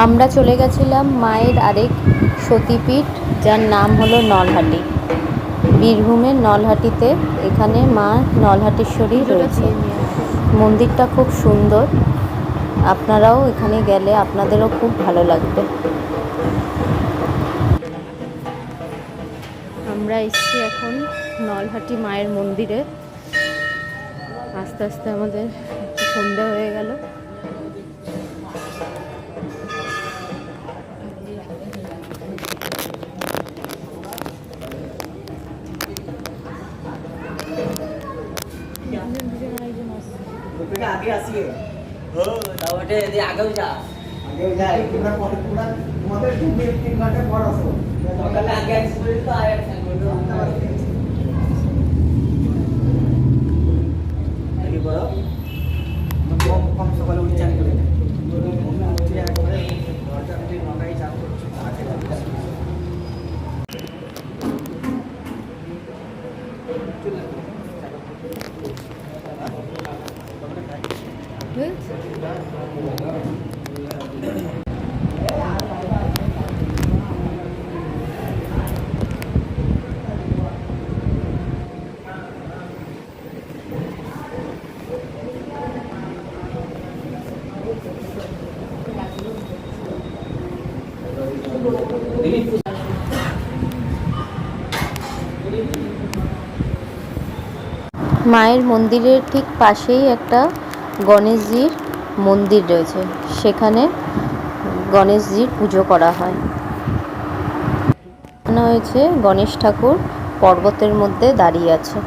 আমরা চলে গেছিলাম মায়ের আরেক সতীপীঠ, যার নাম হলো নলহাটি। বীরভূমের নলহাটিতে এখানে মা নলহাটেশ্বরী রয়েছে। মন্দিরটা খুব সুন্দর, আপনারাও এখানে গেলে আপনাদেরও খুব ভালো লাগবে। আমরা এসেছি এখন নলহাটি মায়ের মন্দিরে। আস্তে আস্তে আমাদের সন্ধ্যা হয়ে গেল। आगे आसिए हो दावटे यदि आगे जा पूरा तुम्हारे 2-3 घंटे पड़ आसो कल आगे स्कूल तो आया आगे बढ़ो कम सकाल उच्चारण करें মায়ের মন্দিরের ঠিক পাশেই একটা গণেশজির মন্দির রয়েছে, সেখানে গণেশজির পুজো করা হয়। মনে হয়েছে গণেশ ঠাকুর পর্বতের মধ্যে দাঁড়িয়ে আছে।